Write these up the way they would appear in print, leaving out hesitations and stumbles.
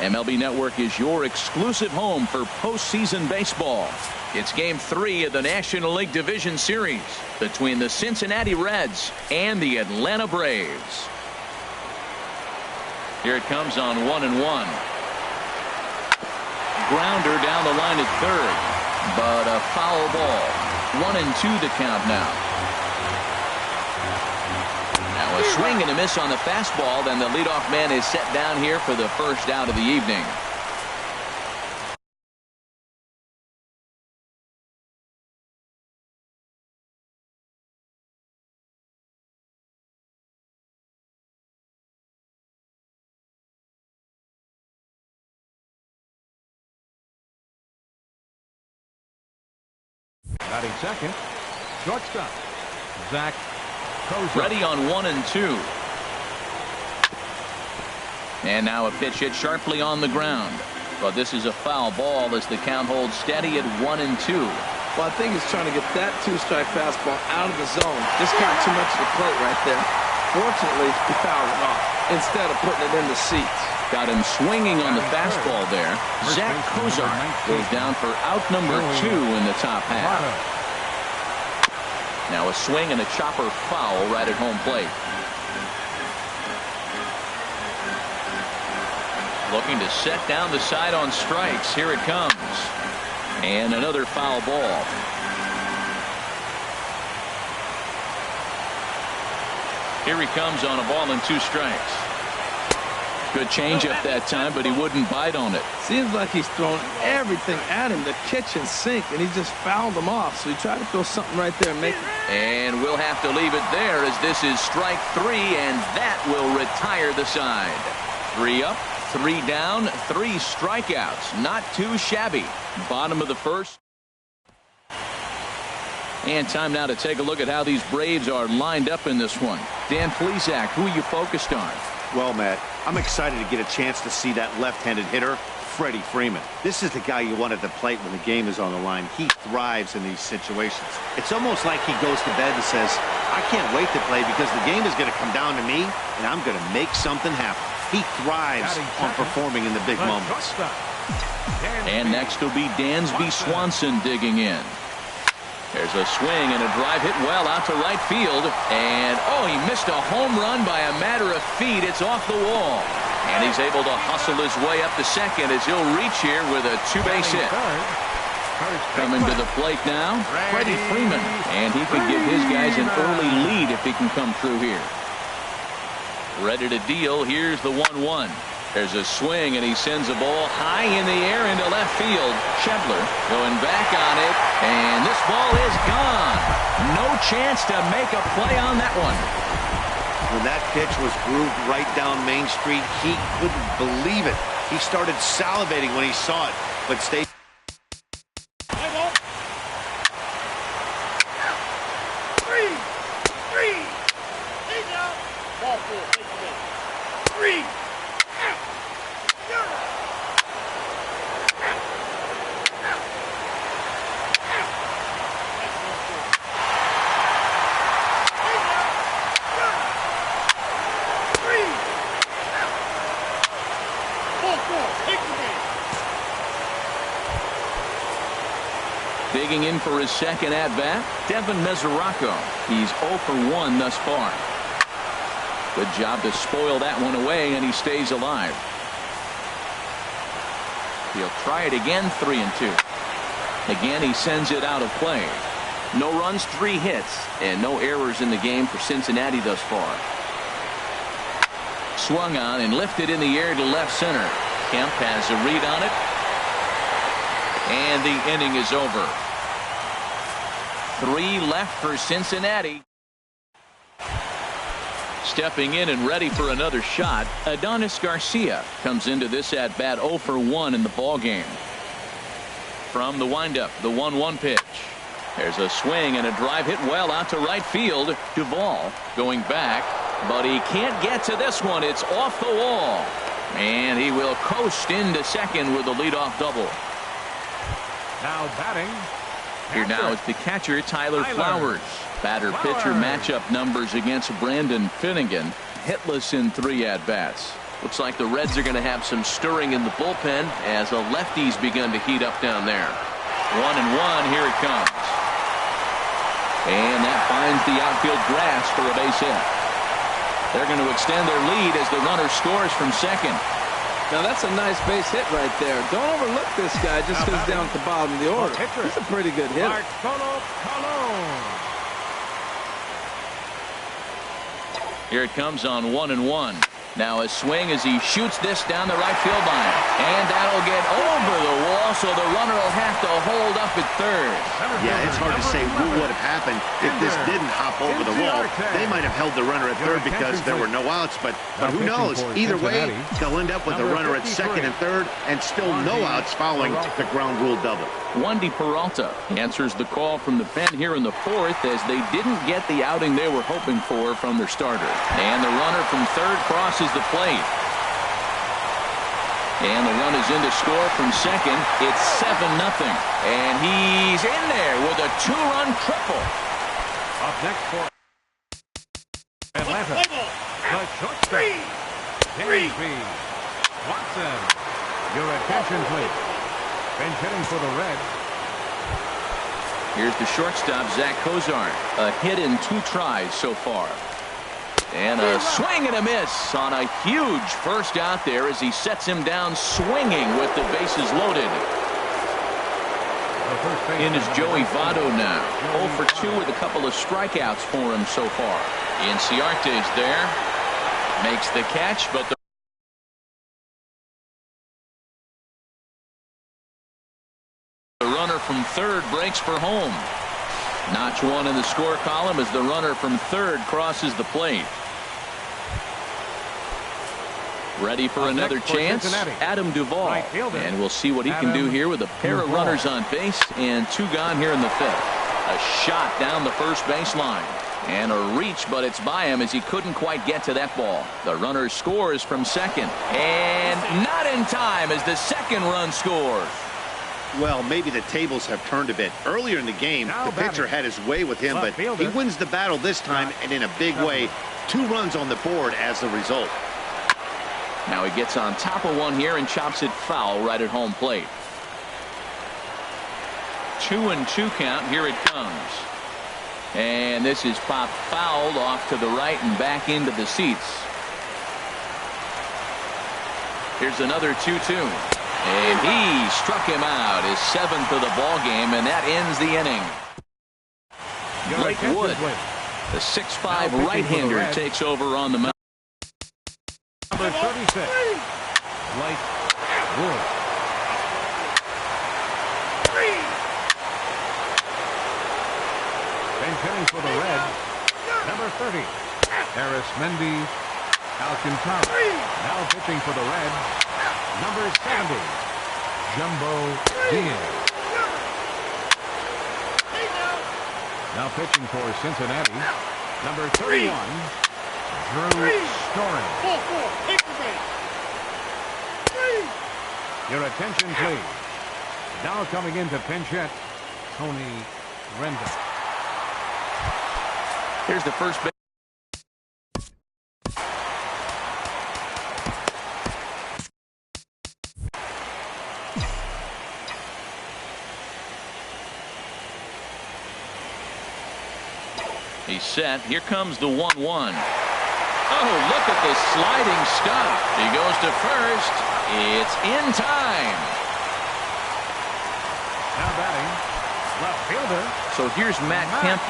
MLB Network is your exclusive home for postseason baseball. It's Game 3 of the National League Division Series between the Cincinnati Reds and the Atlanta Braves. Here it comes on 1-1. Grounder down the line at third, but a foul ball. 1-2 the count now. Now a swing and a miss on the fastball. Then the leadoff man is set down here for the first out of the evening. Batting second, shortstop, Zach Kozar. Ready on 1-2. And now a pitch hit sharply on the ground. But this is a foul ball as the count holds steady at 1-2. Well, I think he's trying to get that two-strike fastball out of the zone. Just got too much of the plate right there. Fortunately, he fouled it off instead of putting it in the seats. Got him swinging on the fastball there. Zach Kozar goes down for out number 2 in the top half. Now a swing and a chopper foul right at home plate. Looking to set down the side on strikes. Here it comes. And another foul ball. Here he comes on a ball and 2 strikes. Good changeup that time, but he wouldn't bite on it. Seems like he's thrown everything at him, the kitchen sink, and he just fouled them off. So he tried to throw something right there and make it. And we'll have to leave it there as this is strike 3, and that will retire the side. 3 up, 3 down, 3 strikeouts. Not too shabby. Bottom of the first. And time now to take a look at how these Braves are lined up in this one. Dan Plesac, who are you focused on? Well, Matt, I'm excited to get a chance to see that left-handed hitter, Freddie Freeman. This is the guy you want at the plate when the game is on the line. He thrives in these situations. It's almost like he goes to bed and says, I can't wait to play because the game is going to come down to me, and I'm going to make something happen. He thrives on performing in the big moments. And next will be Dansby Swanson digging in. There's a swing and a drive hit well out to right field. And, oh, he missed a home run by a matter of feet. It's off the wall. And he's able to hustle his way up to second as he'll reach here with a 2-base hit. Coming to the plate now, Freddie Freeman. And he could give his guys an early lead if he can come through here. Ready to deal. Here's the 1-1. There's a swing, and he sends a ball high in the air into left field. Schebler going back on it, and this ball is gone. No chance to make a play on that one. When that pitch was grooved right down Main Street, he couldn't believe it. He started salivating when he saw it, but stayed. Digging in for his second at-bat, Devin Mesoraco. He's 0 for 1 thus far. Good job to spoil that one away, and he stays alive. He'll try it again, 3-2. Again, he sends it out of play. No runs, 3 hits, and no errors in the game for Cincinnati thus far. Swung on and lifted in the air to left center. Kemp has a read on it. And the inning is over. 3 left for Cincinnati. Stepping in and ready for another shot, Adonis Garcia comes into this at-bat 0 for 1 in the ballgame. From the windup, the 1-1 pitch. There's a swing and a drive hit well out to right field. Duvall going back, but he can't get to this one. It's off the wall. And he will coast into second with a leadoff double. Now batting. Here now is the catcher, Tyler Flowers. Batter-pitcher matchup numbers against Brandon Finnegan. Hitless in 3 at-bats. Looks like the Reds are going to have some stirring in the bullpen as the lefties begun to heat up down there. 1-1, here it comes. And that finds the outfield grass for a base hit. They're going to extend their lead as the runner scores from second. Now that's a nice base hit right there. Don't overlook this guy just because he's down at the bottom of the order. He's a pretty good hitter. Here it comes on 1-1. Now a swing as he shoots this down the right field line. And that'll get over the wall, so the runner will have to hold up at third. Yeah, it's hard to say what would have happened if this didn't hop over the wall. They might have held the runner at third because there were no outs, but who knows? Either way, they'll end up with a runner at second and third and still no outs following the ground rule double. Wandy Peralta answers the call from the pen here in the 4th as they didn't get the outing they were hoping for from their starter. And the runner from third crosses the plate. And the run is in to score from second. It's 7-0. And he's in there with a 2-run triple. Up next for Atlanta. The shortstop. Watson. Your attention, please. Bench hitting for the Reds. Here's the shortstop, Zach Kozar. A hit in 2 tries so far. And a swing and a miss on a huge first out there as he sets him down swinging with the bases loaded. In is Joey Votto now. 0 for 2 with a couple of strikeouts for him so far. Inciarte's there. Makes the catch, but the runner from third breaks for home. Notch 1 in the score column as the runner from third crosses the plate. Ready for another chance, Adam Duvall. And we'll see what he can do here with a pair of runners on base and 2 gone here in the 5th. A shot down the first baseline. And a reach, but it's by him as he couldn't quite get to that ball. The runner scores from second. And not in time as the second run scores. Well, maybe the tables have turned a bit. Earlier in the game, the pitcher had his way with him, but he wins the battle this time, and in a big way. 2 runs on the board as the result. Now he gets on top of one here and chops it foul right at home plate. 2-2 count. Here it comes. And this is popped fouled off to the right and back into the seats. Here's another 2-2. And he struck him out, his 7th of the ball game, and that ends the inning. Blake Wood, the 6'5" right-hander, takes over on the mound. Number 36, Blake Wood. Bench hitting for the Reds. Number 30, Arismendi Alcantara. Now pitching for the Reds. Number 70, Jumbo Diaz. Now pitching for Cincinnati. Number 31, Drew Storen. Your attention, please. Now coming into pinch hit, Tony Rendon. Here's the first base. He's set. Here comes the 1-1. Oh, look at the sliding stop. He goes to first. It's in time. Now batting, left fielder. So here's Matt Kemp.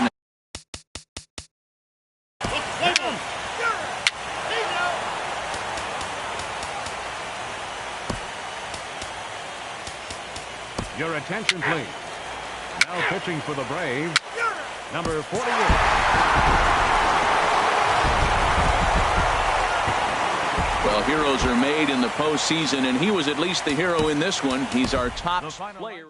Your attention, please. Now pitching for the Braves, number 48. Well, heroes are made in the postseason, and he was at least the hero in this one. He's our top player.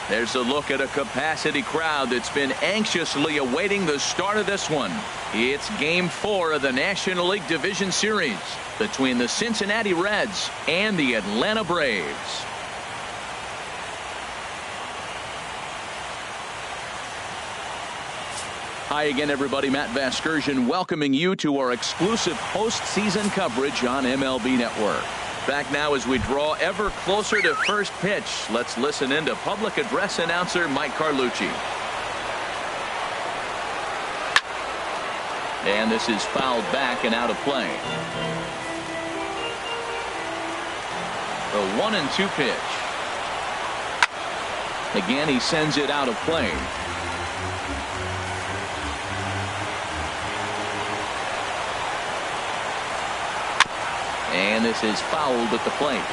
There's a look at a capacity crowd that's been anxiously awaiting the start of this one. It's Game 4 of the National League Division Series between the Cincinnati Reds and the Atlanta Braves. Hi again, everybody. Matt Vasgersian welcoming you to our exclusive postseason coverage on MLB Network. Back now as we draw ever closer to first pitch. Let's listen in to public address announcer Mike Carlucci. And this is fouled back and out of play. The 1-2 pitch. Again, he sends it out of play. And this is fouled at the plate.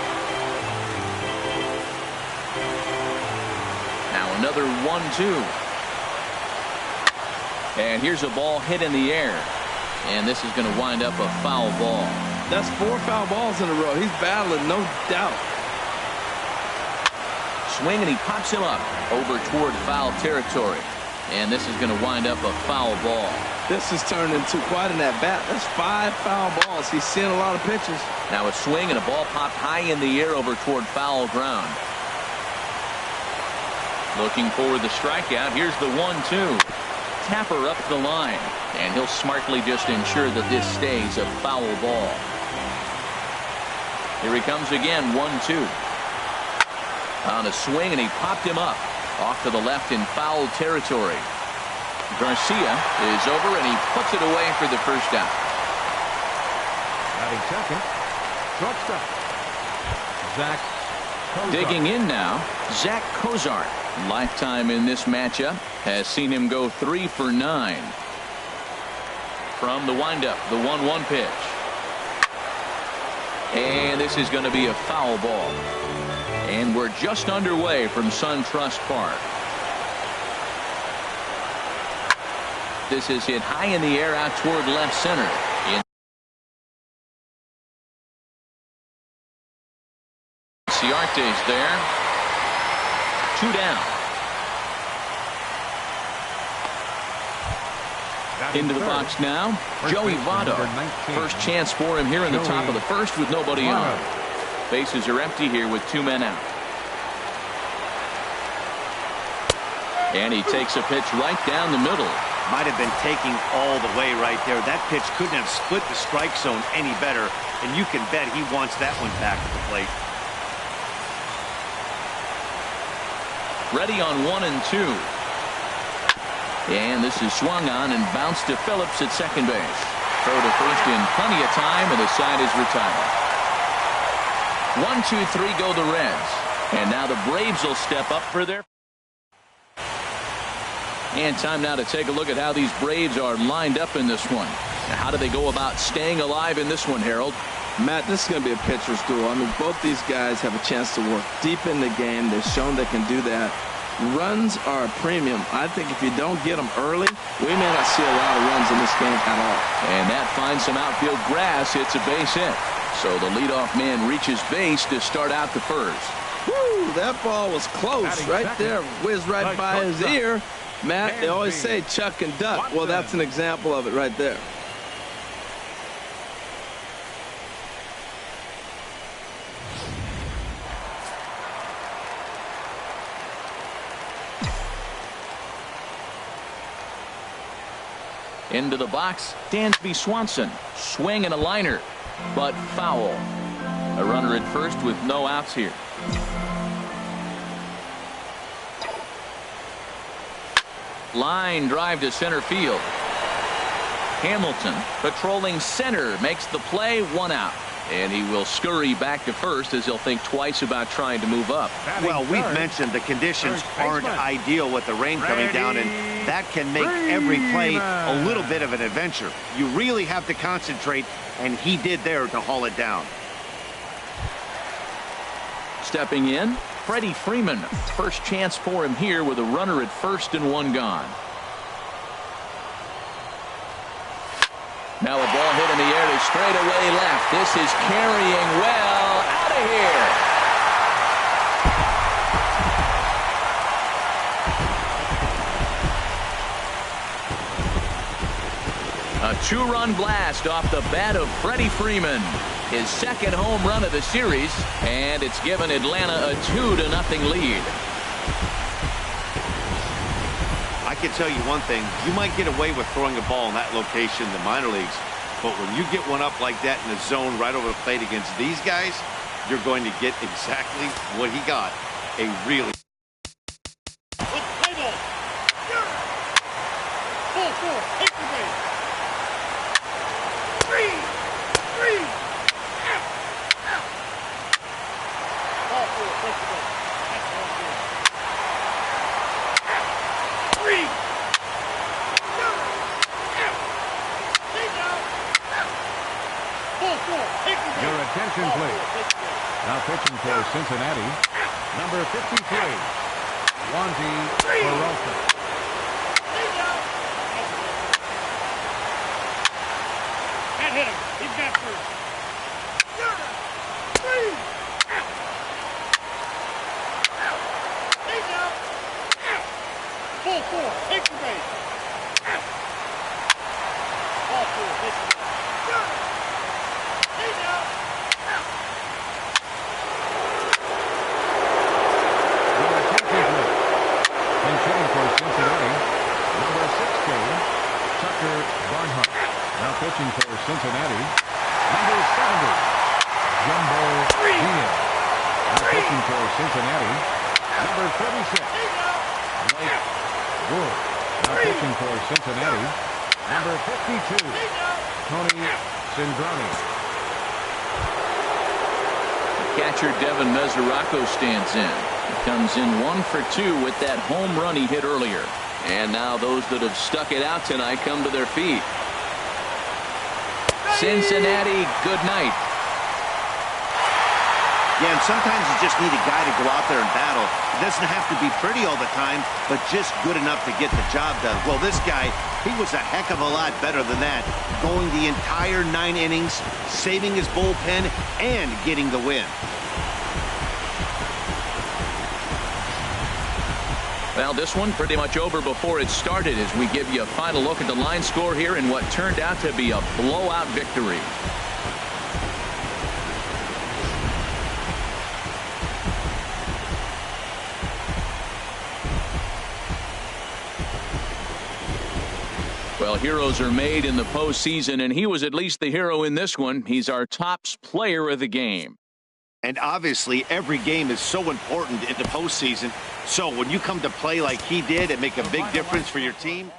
Now another 1-2. And here's a ball hit in the air. And this is going to wind up a foul ball. That's 4 foul balls in a row. He's battling, no doubt. Swing, and he pops him up over toward foul territory. And this is going to wind up a foul ball. This has turned into quite an at-bat. That's 5 foul balls. He's seeing a lot of pitches. Now a swing and a ball popped high in the air over toward foul ground. Looking for the strikeout. Here's the 1-2. Tapper up the line. And he'll smartly just ensure that this stays a foul ball. Here he comes again, 1-2. On a swing, and he popped him up. Off to the left in foul territory. Garcia is over, and he puts it away for the first out. Batting second, shortstop, Zach Cozart. Digging in now, Zach Cozart. Lifetime in this matchup has seen him go 3 for 9. From the windup, the 1-1 pitch. And this is going to be a foul ball. And we're just underway from SunTrust Park. This is hit high in the air out toward left center. Ciarte's there. 2 down. Into the box now, Joey Votto. First chance for him here in the top of the first with nobody on. Bases are empty here with 2 men out. And he takes a pitch right down the middle. might have been taking all the way right there. That pitch couldn't have split the strike zone any better, and you can bet he wants that one back at the plate. Ready on 1 and 2. And this is swung on and bounced to Phillips at second base. Throw to first in plenty of time, and the side is retired. 1, 2, 3 go the Reds. And now the Braves will step up for their... And time now to take a look at how these Braves are lined up in this one. Now, how do they go about staying alive in this one, Harold? Matt, this is going to be a pitcher's duel. I mean, both these guys have a chance to work deep in the game. They've shown they can do that. Runs are a premium. I think if you don't get them early, we may not see a lot of runs in this game at all. And that finds some outfield grass, hits a base hit. So the leadoff man reaches base to start out the first. Woo, that ball was close right there. Whizzed right by his ear. Matt, they always say chuck and duck. Well, that's an example of it right there. Into the box, Dansby Swanson. Swing and a liner, but foul. A runner at first with no outs here. Line drive to center field. Hamilton patrolling center makes the play, 1 out. And he will scurry back to first as he'll think twice about trying to move up. Well, we've mentioned the conditions aren't ideal with the rain coming down, and that can make every play a little bit of an adventure. You really have to concentrate, and he did there to haul it down. Stepping in, Freddie Freeman. First chance for him here with a runner at first and 1 gone. Now a ball hit in the air to straightaway left. This is carrying well out of here. A 2-run blast off the bat of Freddie Freeman. His second home run of the series, and it's given Atlanta a 2-0 lead. I can tell you one thing, you might get away with throwing a ball in that location in the minor leagues, but when you get one up like that in the zone right over the plate against these guys, you're going to get exactly what he got, a really... Your attention, please. Now pitching for Cincinnati, number 53, Wandy Peralta. That hit him. He's got first. 4-4. Take the base. Ball 4. This is pitching for Cincinnati, number 70, Jumbo Diaz. Now pitching for Cincinnati, number 36, Blake Wood. Now pitching for Cincinnati, number 52, Tony Cingrani. Catcher Devin Mesoraco stands in. He comes in 1 for 2 with that home run he hit earlier. And now those that have stuck it out tonight come to their feet. Cincinnati, good night. Yeah, and sometimes you just need a guy to go out there and battle. It doesn't have to be pretty all the time, but just good enough to get the job done. Well, this guy, he was a heck of a lot better than that, going the entire 9 innings, saving his bullpen, and getting the win. Well, this one pretty much over before it started as we give you a final look at the line score here in what turned out to be a blowout victory. Well, heroes are made in the postseason, and he was at least the hero in this one. He's our top player of the game. And obviously, every game is so important in the postseason. So when you come to play like he did and make a big difference for your team,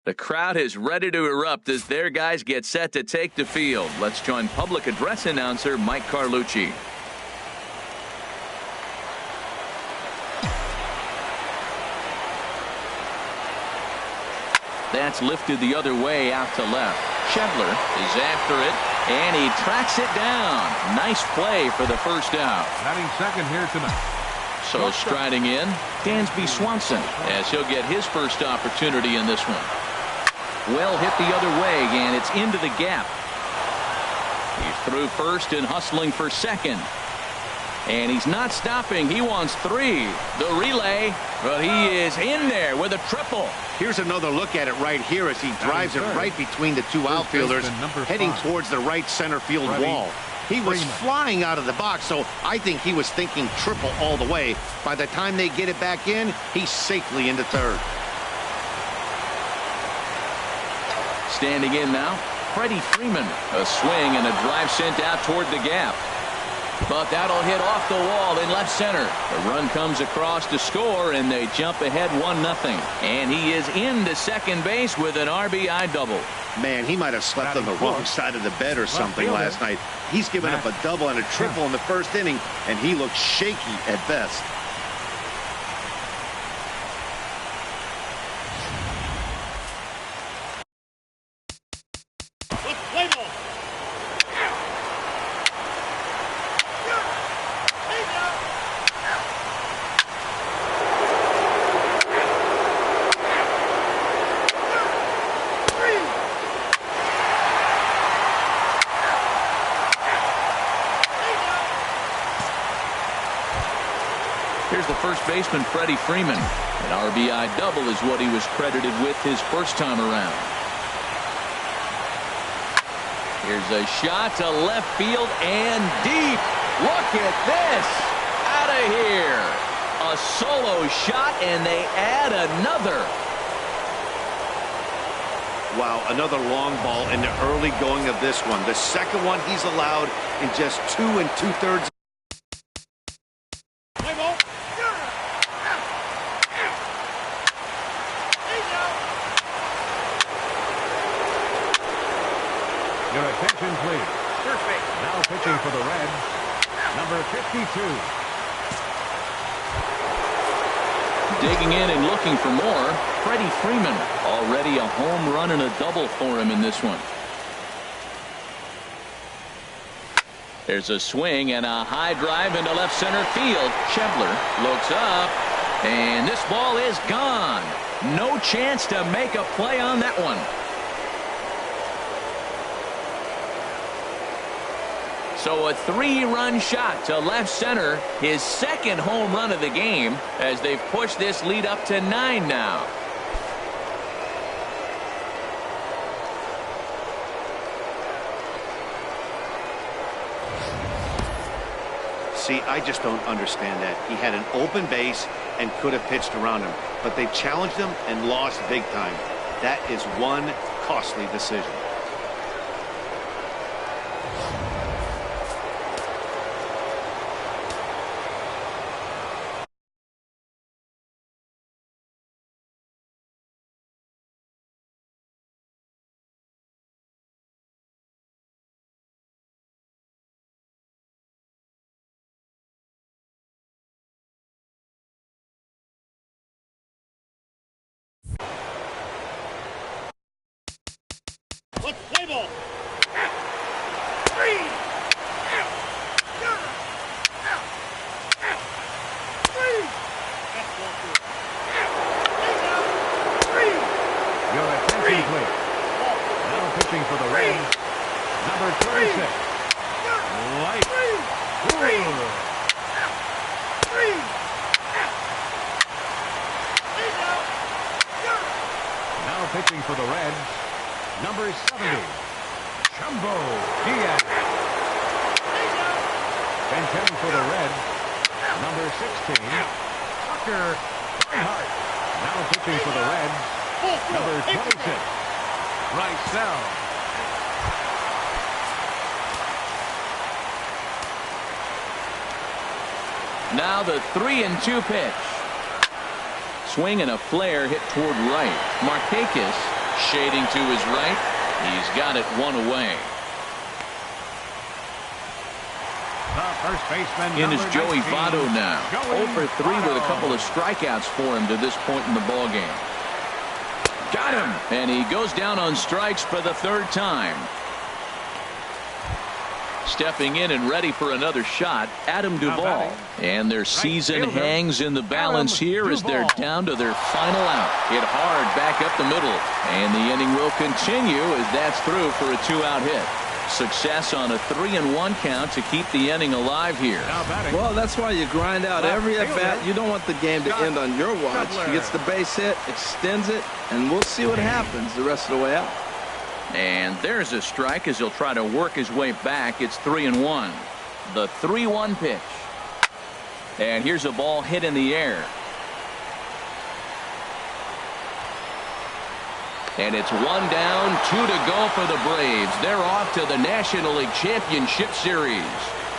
The crowd is ready to erupt as their guys get set to take the field. Let's join public address announcer Mike Carlucci. That's lifted the other way out to left. Schebler is after it, and he tracks it down. Nice play for the first out. Batting second here tonight. So striding in, Dansby Swanson, as he'll get his first opportunity in this one. Well hit the other way, and it's into the gap. He's through first and hustling for second. And he's not stopping. He wants three. The relay, but he is in there with a triple. here's another look at it right here as he drives it right between the two outfielders, heading towards the right center field wall. He was flying out of the box, so I think he was thinking triple all the way. By the time they get it back in, he's safely into third. Standing in now, Freddie Freeman. A swing and a drive sent out toward the gap. But that'll hit off the wall in left center. The run comes across to score, and they jump ahead 1-0. And he is into second base with an RBI double. Man, he might have slept on the wrong side of the bed or something last night. He's given up a double and a triple in the first inning, and he looks shaky at best. Here's the first baseman, Freddie Freeman. An RBI double is what he was credited with his first time around. Here's a shot to left field and deep. Look at this. Out of here. A solo shot, and they add another. Wow, another long ball in the early going of this one. The second one he's allowed in just 2 2/3. Your attention, please. Now pitching for the Reds, number 52. Digging in and looking for more, Freddie Freeman. Already a home run and a double for him in this one. There's a swing and a high drive into left center field. Schebler looks up, and this ball is gone. No chance to make a play on that one. So a 3-run shot to left center, his second home run of the game, as they've pushed this lead up to 9 now. See, I just don't understand that. He had an open base and could have pitched around him, but they challenged him and lost big time. That is one costly decision. Let's play ball. Your attention, please. Now pitching for the Reds, number 26. Light. Now pitching for the Reds, number 70. Jumbo Diaz. Contending for the Reds, number 16. Tucker Reinhardt. Now pitching for the Reds, number 26. Rysell. Now the 3-2 pitch. Swing and a flare hit toward right. Markakis shading to his right. He's got it one away. The first baseman, In is number Joey 19, Votto now. Joey 0 for 3 with a Votto. couple of strikeouts for him to this point in the ballgame. Got him, and he goes down on strikes for the third time. Stepping in and ready for another shot, Adam Duvall. And their season fielder, hangs in the balance Adam here as they're Duvall. down to their final out. Hit hard back up the middle. And the inning will continue as that's through for a 2-out hit. Success on a 3-1 count to keep the inning alive here. Now batting. Well, that's why you grind out every Left at-bat. fielder, You don't want the game to end on your watch. He gets the base hit, extends it, and we'll see what happens the rest of the way out. And there's a strike as he'll try to work his way back. It's 3-1. The 3-1 pitch. And here's a ball hit in the air. And it's 1 down, 2 to go for the Braves. They're off to the National League Championship Series.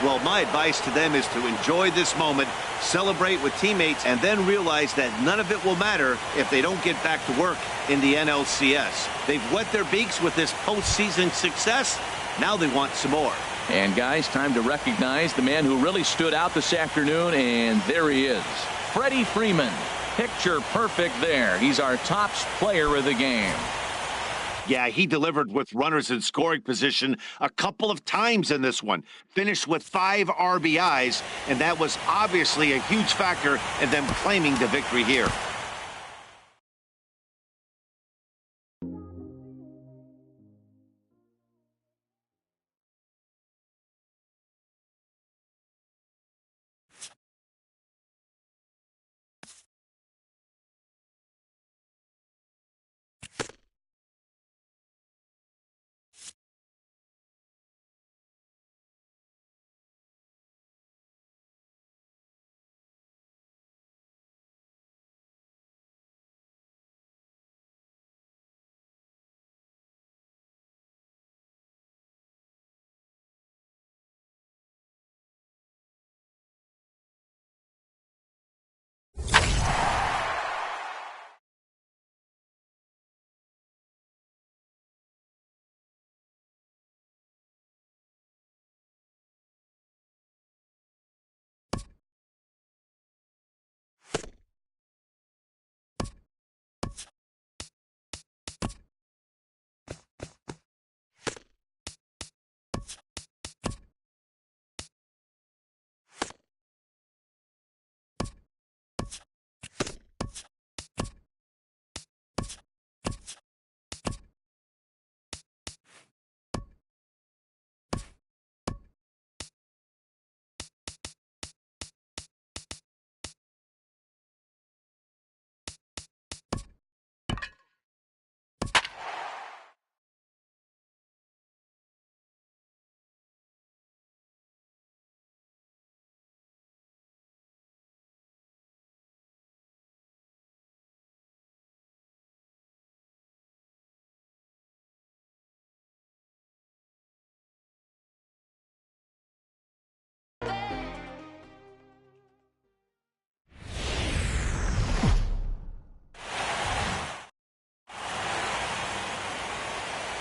Well, my advice to them is to enjoy this moment, celebrate with teammates, and then realize that none of it will matter if they don't get back to work in the NLCS. They've wet their beaks with this postseason success. Now they want some more. And guys, time to recognize the man who really stood out this afternoon, and there he is. Freddie Freeman. Picture perfect there. He's our top player of the game. Yeah, he delivered with runners in scoring position a couple of times in this one. Finished with 5 RBIs, and that was obviously a huge factor in them claiming the victory here.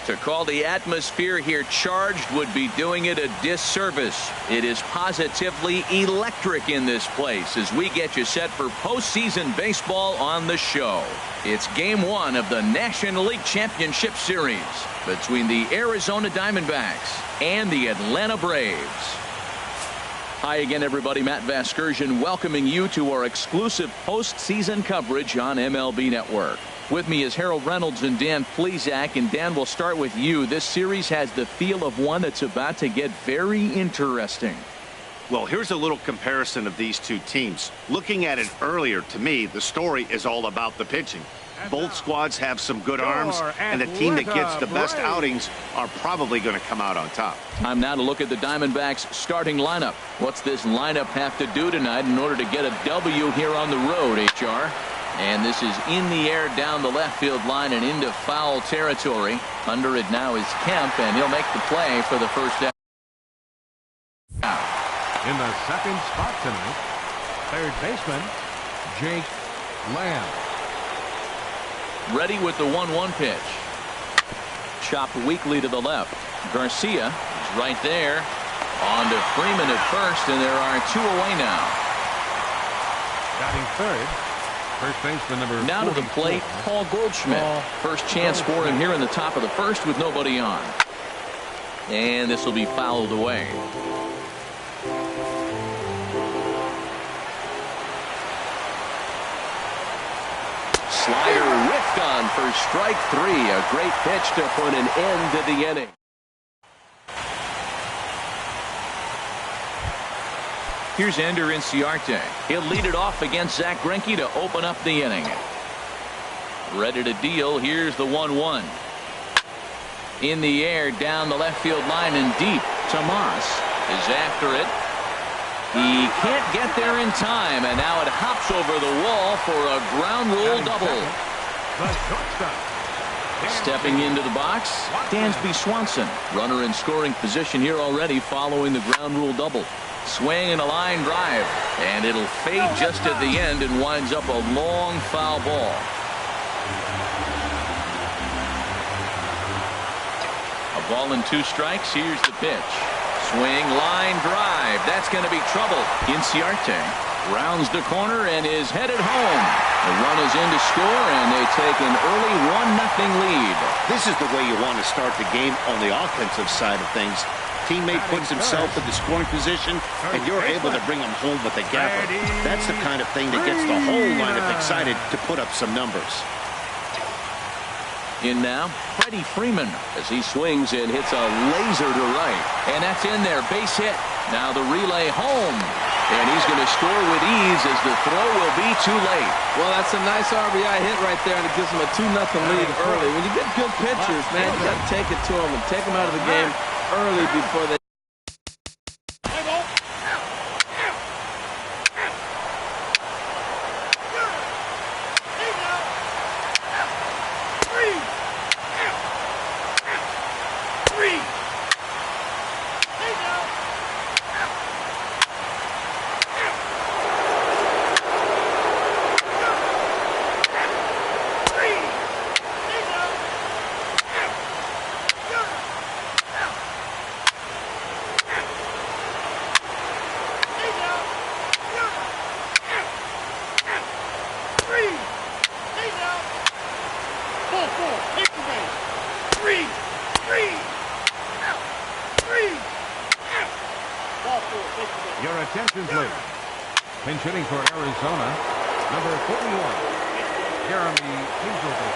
To call the atmosphere here charged would be doing it a disservice. It is positively electric in this place as we get you set for postseason baseball on the show. It's game one of the National League Championship Series between the Arizona Diamondbacks and the Atlanta Braves. Hi again, everybody. Matt Vasgersian welcoming you to our exclusive postseason coverage on MLB Network. With me is Harold Reynolds and Dan Plesac. And Dan, we'll start with you. This series has the feel of one that's about to get very interesting. Well, here's a little comparison of these two teams. Looking at it earlier, to me, the story is all about the pitching. Both squads have some good arms, and the team that gets the best outings are probably going to come out on top. Time now to look at the Diamondbacks starting lineup. What's this lineup have to do tonight in order to get a W here on the road, HR? And this is in the air down the left field line and into foul territory. Under it now is Kemp, and he'll make the play for the first out. In the second spot tonight, third baseman Jake Lamb. Ready with the 1-1 pitch. Chopped weakly to the left. Garcia is right there. On to Freeman at first, and there are two away now. Batting third, first baseman number now to the 44. plate, Paul Goldschmidt. First chance for him here in the top of the first with nobody on. And this will be fouled away. Slider whiffed on for strike three. A great pitch to put an end to the inning. Here's Ender Inciarte. He'll lead it off against Zach Greinke to open up the inning. Ready to deal. Here's the 1-1. In the air down the left field line and deep. Tomas is after it. He can't get there in time, and now it hops over the wall for a ground rule double. Stepping into the box, Dansby Swanson. Runner in scoring position here already following the ground rule double. Swing and a line drive, and it'll fade just at the end and winds up a long foul ball. A ball and two strikes. Here's the pitch. Swing, line drive. That's going to be trouble. Inciarte rounds the corner and is headed home. The run is in to score, and they take an early 1-0 lead. This is the way you want to start the game on the offensive side of things. Teammate puts himself in the scoring position, and you're able to bring him home with a gapper. That's the kind of thing that gets the whole lineup excited to put up some numbers. In now, Freddie Freeman as he swings and hits a laser to right. And that's in there. Base hit. Now the relay home. And he's going to score with ease as the throw will be too late. Well, that's a nice RBI hit right there, and it gives him a 2-0 lead early. When you get good pitchers, man, you got to take it to them and take them out of the game early before they... Your attention, please. Pinch hitting for Arizona, number 41, Jeremy Hazelton.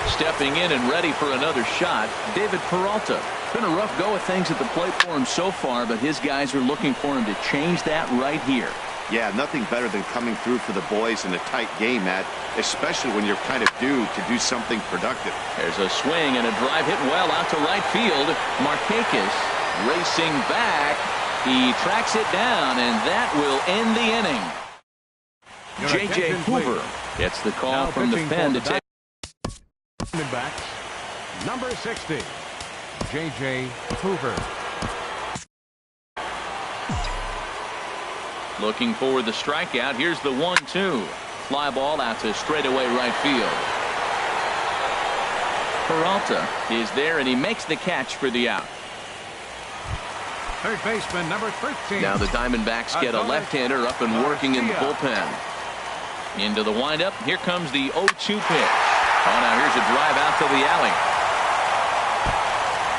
Stepping in and ready for another shot, David Peralta. Been a rough go of things at the plate for him so far, but his guys are looking for him to change that right here. Yeah, nothing better than coming through for the boys in a tight game, Matt, especially when you're kind of due to do something productive. There's a swing and a drive hit well out to right field. Markakis racing back. He tracks it down, and that will end the inning. J.J. Hoover gets the call now from the pen to take. Back, number 60, J.J. Hoover. Looking for the strikeout. Here's the 1-2. Fly ball out to straightaway right field. Peralta is there, and he makes the catch for the out. Third baseman, number 13. Now the Diamondbacks get a left-hander up and working in the bullpen. Into the windup. Here comes the 0-2 pitch. Oh, now here's a drive out to the alley.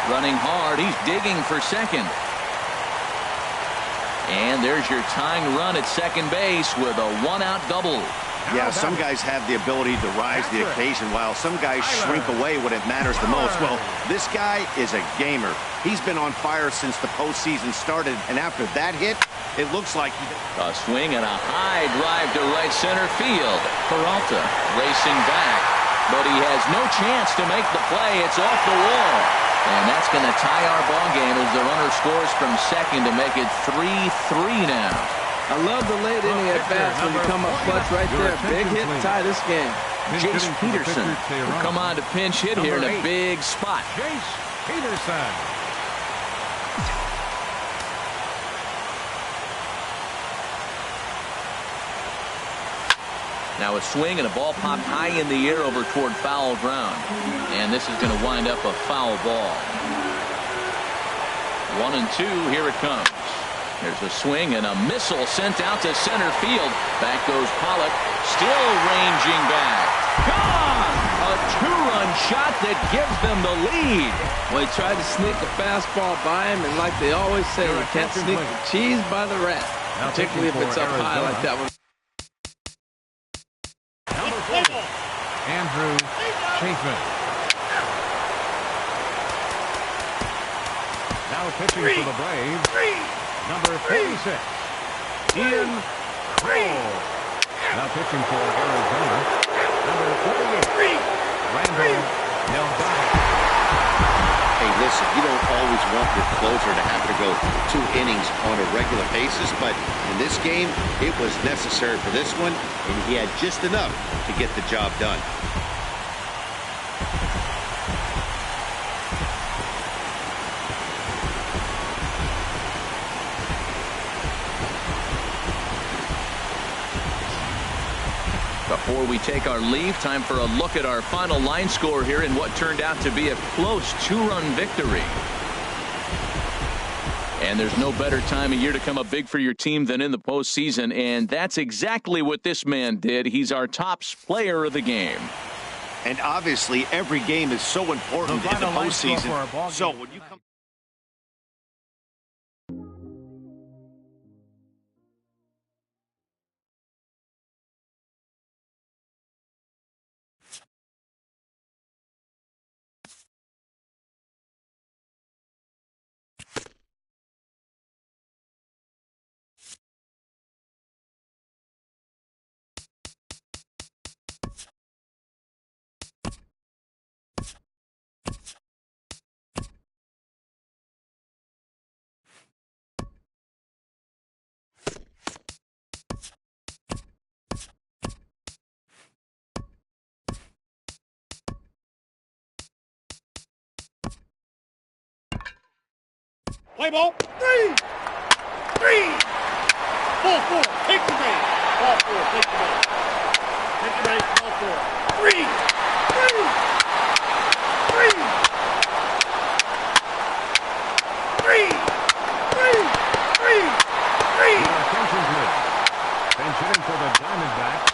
Running hard. He's digging for second. And there's your tying run at second base with a one-out double. Yeah, some guys have the ability to rise to the occasion while some guys shrink away when it matters the most. Well, this guy is a gamer. He's been on fire since the postseason started, and after that hit, it looks like a swing and a high drive to right center field. Peralta racing back, but he has no chance to make the play. It's off the wall. And that's going to tie our ball game as the runner scores from second to make it 3-3 now. I love the late inning at bats when you come up clutch right there. Big hit, tie this game. Jace Peterson will come on to pinch hit here in a big spot. Jace Peterson. Now a swing and a ball popped high in the air over toward foul ground. And this is going to wind up a foul ball. 1-2, here it comes. There's a swing and a missile sent out to center field. Back goes Pollock, still ranging back. Gone! A two-run shot that gives them the lead. Well, he tried to sneak a fastball by him, and like they always say, you can't sneak the cheese by the rat, particularly if it's up high like that one. Andrew Chafin. Now pitching for the Braves, number 46, Ian Cole. Now pitching for Arizona, number 48, Randall Delgado. Hey, listen, you don't always want your closer to have to go 2 innings on a regular basis, but in this game, it was necessary for this one, and he had just enough to get the job done. Before we take our leave, time for a look at our final line score here in what turned out to be a close 2-run victory. And there's no better time of year to come up big for your team than in the postseason, and that's exactly what this man did. He's our top player of the game. And obviously, every game is so important in the postseason. So when you come... Play ball. 3. 3. Ball 4. Take the base. Ball 4. Take the base. Take the base. Ball 4. 3. 3. 3. 3. 3. 3. 3. Attention, please. Pinch hitting for the Diamondbacks,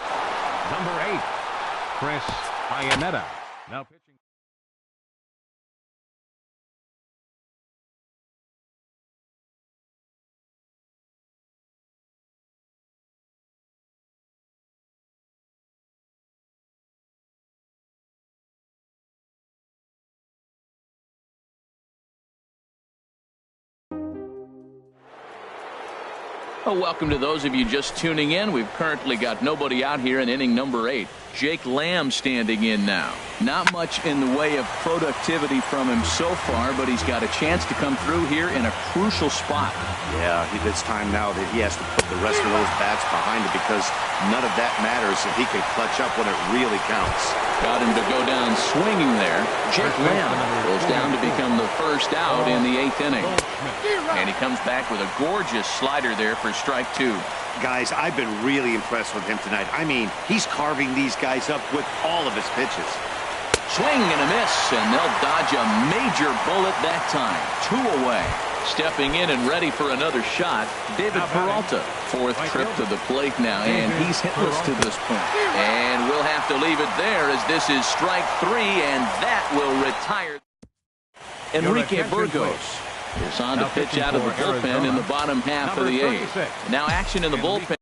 number 8, Chris Iannetta. Now pitching. Well, welcome to those of you just tuning in. We've currently got nobody out here in inning number 8. Jake Lamb standing in now. Not much in the way of productivity from him so far, but he's got a chance to come through here in a crucial spot. Yeah, it's time now that he has to put the rest of those bats behind him because none of that matters if he can clutch up when it really counts. Got him to go down swinging there. Jake Lamb goes down to become the first out in the 8th inning. And he comes back with a gorgeous slider there for strike 2. Guys, I've been really impressed with him tonight. I mean, he's carving these guys up with all of his pitches. Swing and a miss, and they'll dodge a major bullet that time. 2 away. Stepping in and ready for another shot, David Peralta. 4th trip to the plate now, and he's hitless to this point. And we'll have to leave it there as this is strike 3, and that will retire. Enrique Burgos is on to pitch out of the bullpen in the bottom half of the 8th. Now action in the bullpen.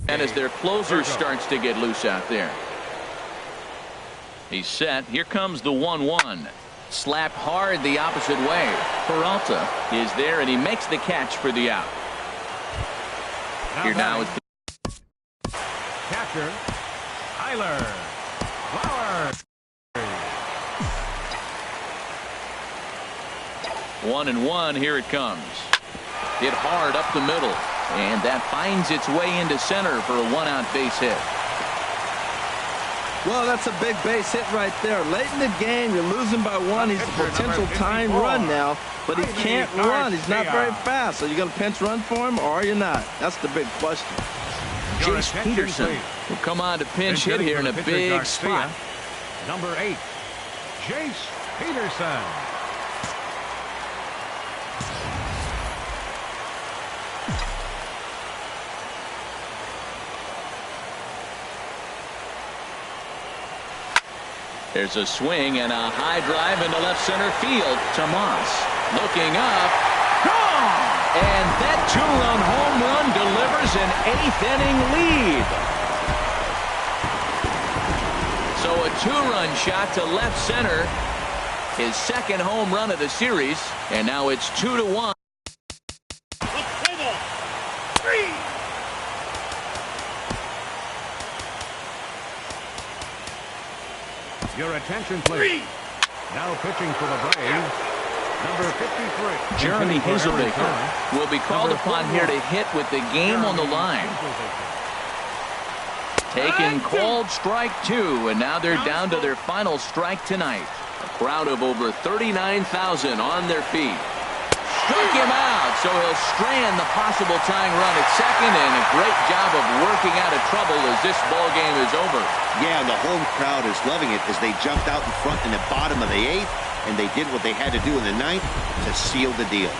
And as their closer starts to get loose out there. He's set. Here comes the 1-1. Slapped hard the opposite way. Peralta is there, and he makes the catch for the out. Here now is the catcher, Tyler Flowers. 1-1. Here it comes. Hit hard up the middle, and that finds its way into center for a 1-out base hit. Well, that's a big base hit right there. Late in the game, you're losing by 1. He's a potential tying run now, but he can't run. He's not very fast. So you're going to pinch run for him, or you're not? That's the big question. Jace Peterson will come on to pinch hit here in a big spot. Number 8, Jace Peterson. There's a swing and a high drive into left center field. Tomas looking up. Gone! And that 2-run home run delivers an 8th inning lead. So a 2-run shot to left center. His 2nd home run of the series. And now it's 2-1. Your attention, please. Now pitching for the Braves, number 53. Jeremy Hazelbaker will be called upon here to hit with the game on the line. Taking called strike 2, and now they're down to their final strike tonight. A crowd of over 39,000 on their feet. Struck him out, so he'll strand the possible tying run at second, and a great job of working out of trouble as this ball game is over. Yeah, and the home crowd is loving it as they jumped out in front in the bottom of the 8th, and they did what they had to do in the 9th to seal the deal.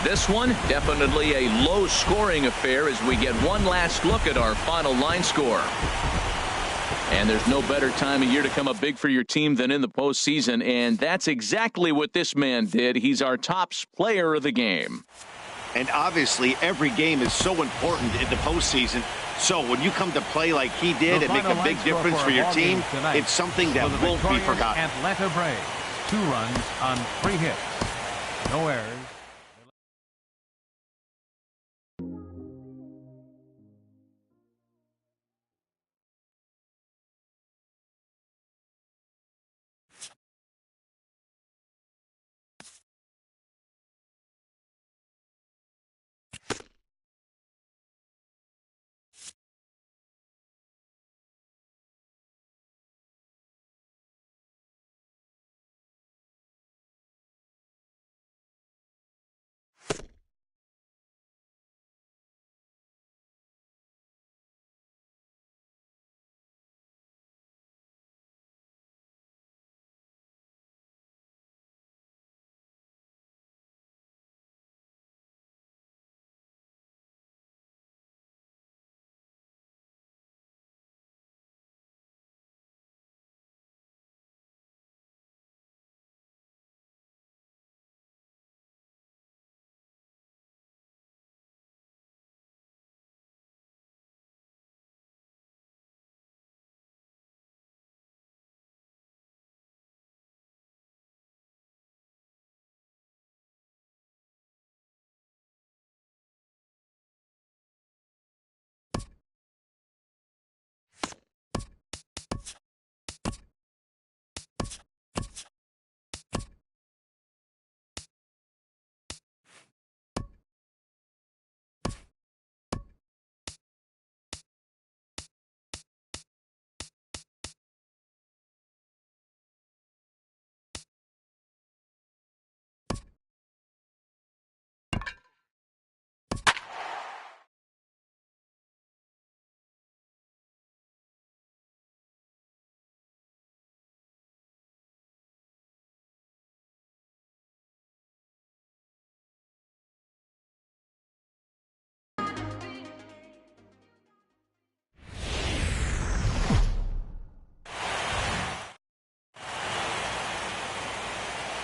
This one, definitely a low-scoring affair as we get one last look at our final line score. And there's no better time of year to come up big for your team than in the postseason, and that's exactly what this man did. He's our top player of the game. And obviously, every game is so important in the postseason. So when you come to play like he did and make a big difference for your team, it's something that won't be forgotten. Atlanta Braves, 2 runs on 3 hits. No errors.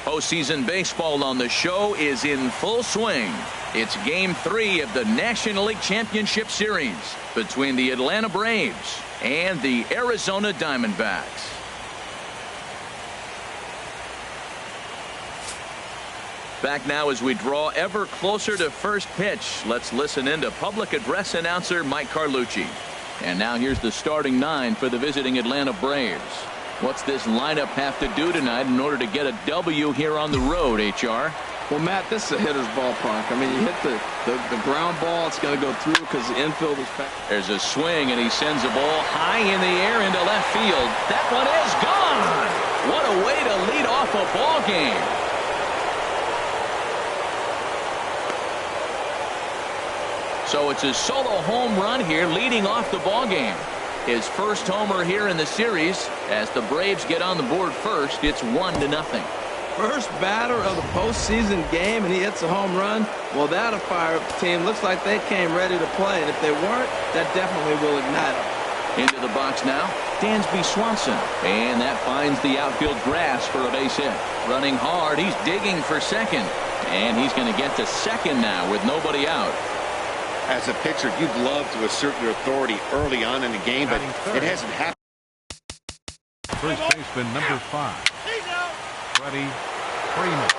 Postseason baseball on the show is in full swing. It's Game 3 of the National League Championship Series between the Atlanta Braves and the Arizona Diamondbacks. Back now as we draw ever closer to first pitch. Let's listen in to public address announcer Mike Carlucci. And now here's the starting 9 for the visiting Atlanta Braves. What's this lineup have to do tonight in order to get a W here on the road, HR? Well, Matt, this is a hitter's ballpark. I mean, you hit the ground ball, it's going to go through because the infield is back. There's a swing, and he sends a ball high in the air into left field. That one is gone. What a way to lead off a ball game. So it's a solo home run here leading off the ball game. His first homer here in the series. As the Braves get on the board first, it's 1-0. First batter of the postseason game, and he hits a home run. Well, that'll fire up the team. Looks like they came ready to play, and if they weren't, that definitely will ignite them. Into the box now, Dansby Swanson. And that finds the outfield grass for a base hit. Running hard, he's digging for second. And he's going to get to second now with nobody out. As a pitcher, you'd love to assert your authority early on in the game, but it hasn't happened. First baseman number 5, Freddie Freeman.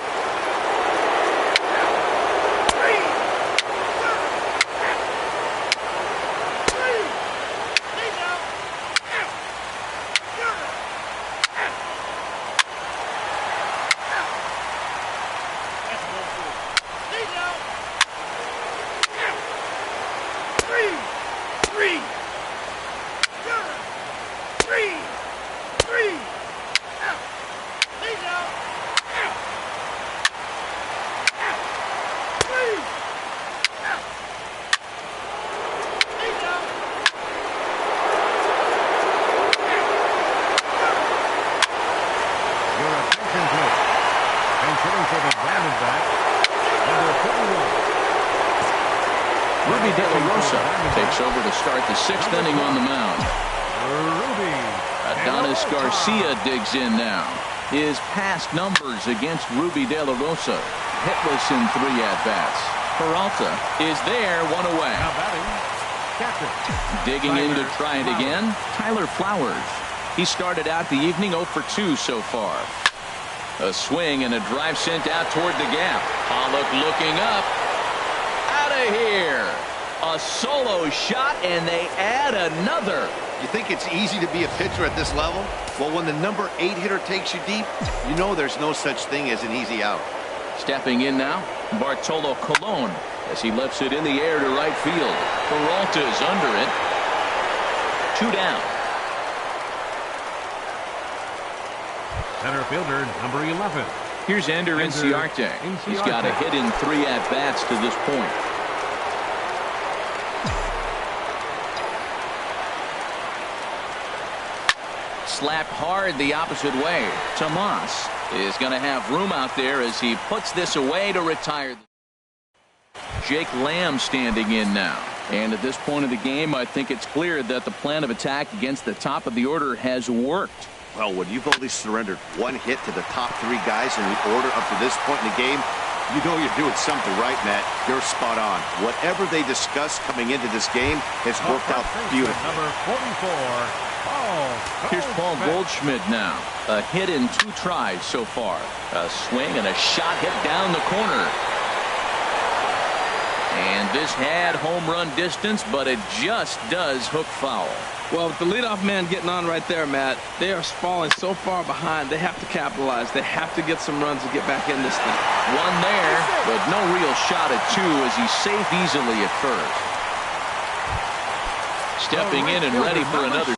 Takes over to start the 6th inning on the mound. Adonis Garcia digs in now. His past numbers against Ruby De La Rosa. Hitless in 3 at-bats. Peralta is there, 1 away. Digging in to try it again, Tyler Flowers. He started out the evening 0 for 2 so far. A swing and a drive sent out toward the gap. Pollock looking up. Out of here. A solo shot, and they add another. You think it's easy to be a pitcher at this level? Well, when the number 8 hitter takes you deep, you know there's no such thing as an easy out. Stepping in now, Bartolo Colon as he lifts it in the air to right field. Peralta's under it. 2 down. Center fielder number 11. Here's Ender Inciarte. He's got a hit in 3 at-bats to this point. Slapped hard the opposite way. Tomas is going to have room out there as he puts this away to retire. Jake Lamb standing in now. And at this point of the game, I think it's clear that the plan of attack against the top of the order has worked. Well, when you've only surrendered 1 hit to the top 3 guys in the order up to this point in the game, you know you're doing something right, Matt. You're spot on. Whatever they discussed coming into this game has worked out beautifully. Number 44. Here's Paul Goldschmidt now. A hit in 2 tries so far. A swing and a shot hit down the corner. And this had home run distance, but it just does hook foul. Well, with the leadoff man getting on right there, Matt, they are falling so far behind. They have to capitalize. They have to get some runs to get back in this thing. 1 there, but no real shot at 2 as he's saved easily at first. Stepping in and ready for another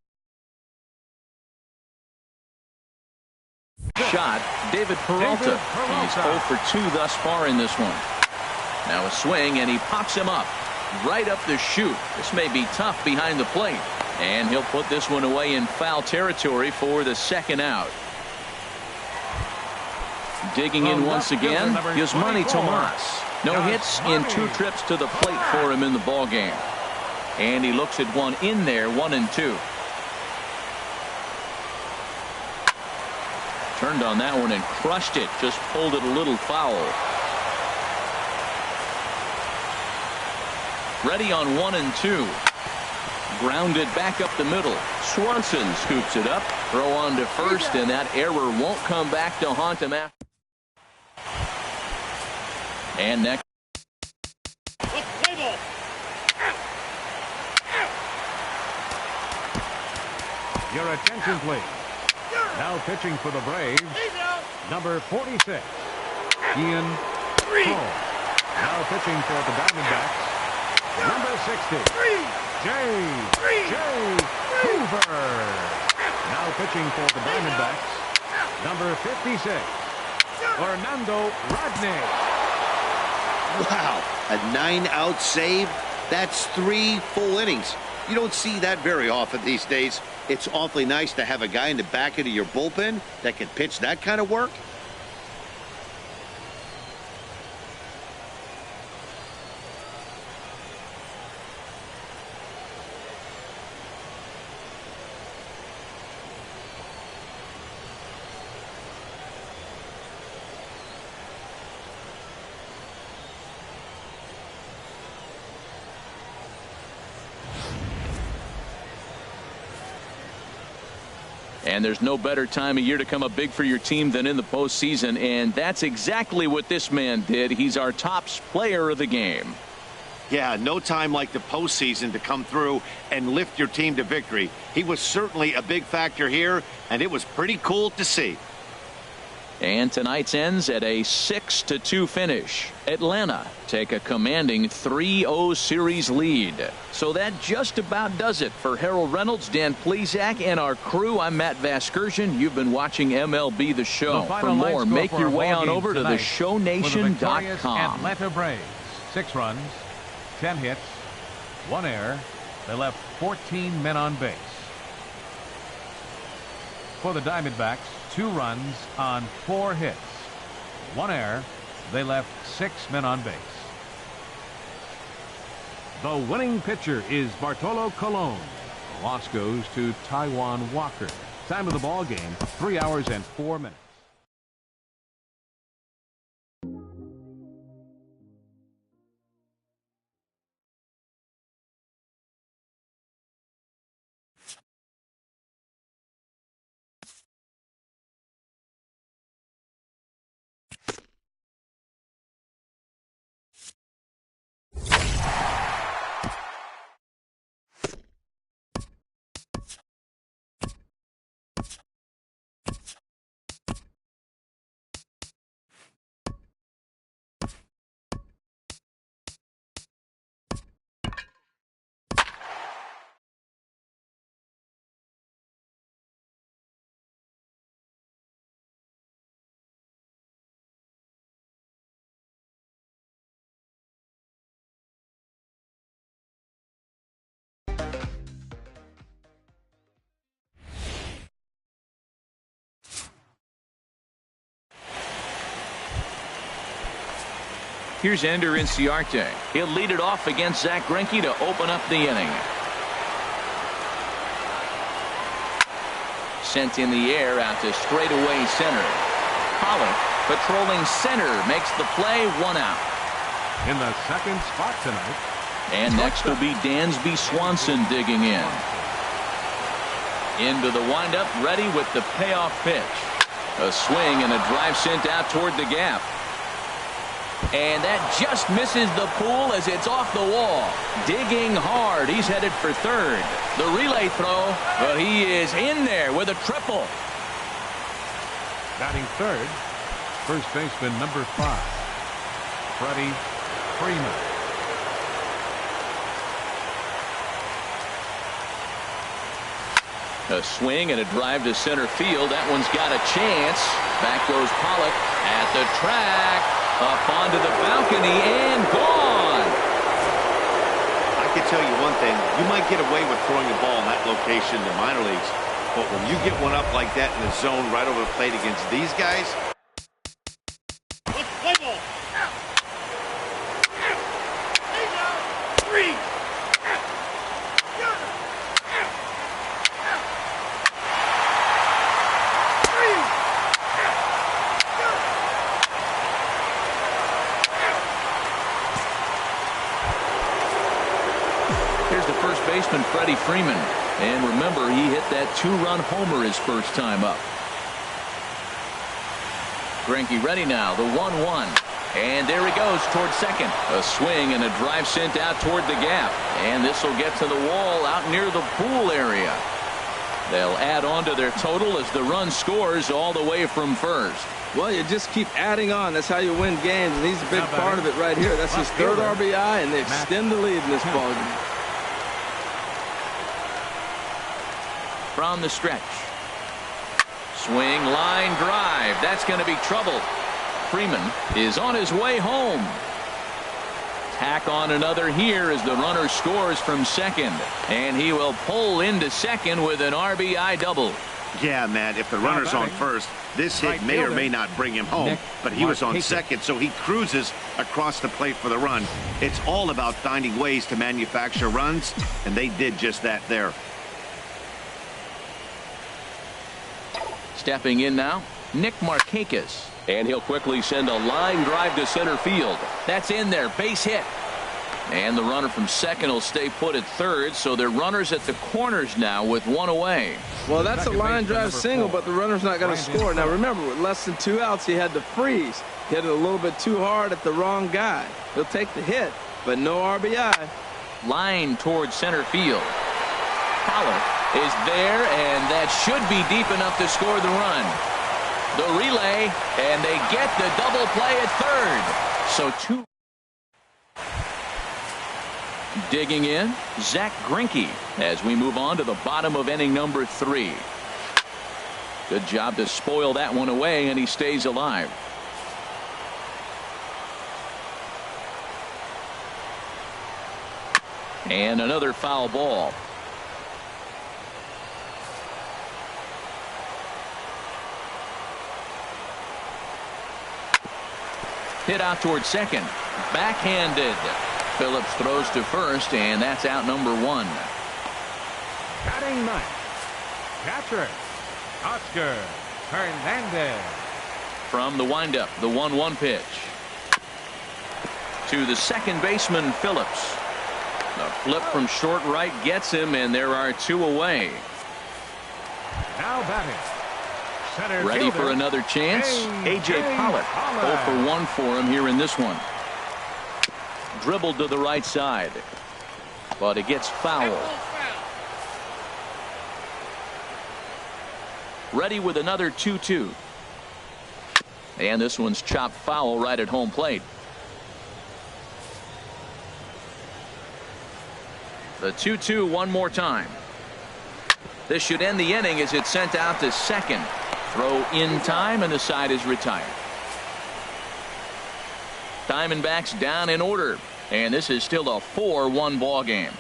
shot, David Peralta. He's 0 for 2 thus far in this one. Now a swing, and he pops him up right up the chute. This may be tough behind the plate, and he'll put this one away in foul territory for the 2nd out. Digging in once again, Yasmani Tomas. No hits in 2 trips to the plate for him in the ball game, and he looks at one in there, 1-2. Turned on that one and crushed it. Just pulled it a little foul. Ready on 1 and 2. Grounded back up the middle. Swanson scoops it up. Throw on to first, and that error won't come back to haunt him after. And next. Your attention, please. Now pitching for the Braves, number 46, Ian Cole. Now pitching for the Diamondbacks, number 60, Jay Hoover. Now pitching for the Diamondbacks, number 56, Fernando Rodney. Wow, a 9-out save? That's 3 full innings. You don't see that very often these days. It's awfully nice to have a guy in the back end of your bullpen that can pitch that kind of work. And there's no better time of year to come up big for your team than in the postseason, and that's exactly what this man did. He's our top player of the game. Yeah, no time like the postseason to come through and lift your team to victory. He was certainly a big factor here, and it was pretty cool to see. And tonight's ends at a 6-2 finish. Atlanta take a commanding 3-0 series lead. So that just about does it for Harold Reynolds, Dan Plesac, and our crew. I'm Matt Vasgersian. You've been watching MLB The Show. For more, make your way on over to theshownation.com. Atlanta Braves, 6 runs, 10 hits, 1 error. They left 14 men on base. For the Diamondbacks, 2 runs on 4 hits, 1 error. They left 6 men on base. The winning pitcher is Bartolo Colon. The loss goes to Taijuan Walker. Time of the ball game, 3 hours and 4 minutes. Here's Ender Inciarte. He'll lead it off against Zach Greinke to open up the inning. Sent in the air out to straightaway center. Pollock patrolling center makes the play, 1 out. In the second spot tonight. And next will be Dansby Swanson digging in. Into the windup, ready with the payoff pitch. A swing and a drive sent out toward the gap. And that just misses the pool as it's off the wall. Digging hard. He's headed for third. The relay throw, but he is in there with a triple. Batting third, first baseman number 5, Freddie Freeman. A swing and a drive to center field. That one's got a chance. Back goes Pollock at the track. Up onto the balcony and gone. I can tell you one thing. You might get away with throwing a ball in that location in the minor leagues. But when you get one up like that in the zone right over the plate against these guys. Freddie Freeman. And remember, he hit that 2-run homer his first time up. Greinke ready now, the 1-1. And there he goes towards second. A swing and a drive sent out toward the gap. And this will get to the wall out near the pool area. They'll add on to their total as the run scores all the way from first. Well, you just keep adding on. That's how you win games, and he's a big part of it right here. That's his third RBI, and they extend the lead in this ballgame. From the stretch. Swing, line drive. That's going to be trouble. Freeman is on his way home. Tack on another here as the runner scores from second. And he will pull into second with an RBI double. Yeah, man, if the runner's on first, this hit may or may not bring him home, but he was on second, so he cruises across the plate for the run. It's all about finding ways to manufacture runs, and they did just that there. Stepping in now, Nick Markakis. And he'll quickly send a line drive to center field. That's in there, base hit. And the runner from second will stay put at third, so they're runners at the corners now with one away. Well, that's a line drive single, but the runner's not going to score. Now, remember, with less than 2 outs, he had to freeze. Hit it a little bit too hard at the wrong guy. He'll take the hit, but no RBI. Line towards center field. Pollard is there, and that should be deep enough to score the run. The relay, and they get the double play at third. So 2. Digging in, Zach Greinke as we move on to the bottom of inning number 3. Good job to spoil that one away, and he stays alive. And another foul ball. Hit out towards second. Backhanded. Phillips throws to first, and that's out number 1. Batting ninth, catcher, Oscar Hernandez. From the windup, the 1-1 pitch. To the second baseman, Phillips. The flip from short right gets him, and there are 2 away. Now batting. Center Ready fielder, for another chance? A.J. Pollock. 0 for 1 for him here in this one. Dribbled to the right side, but it gets foul. Ready with another 2-2. And this one's chopped foul right at home plate. The 2-2 one more time. This should end the inning as it's sent out to second. Throw in time, and the side is retired. Diamondbacks down in order, and this is still a 4-1 ball game.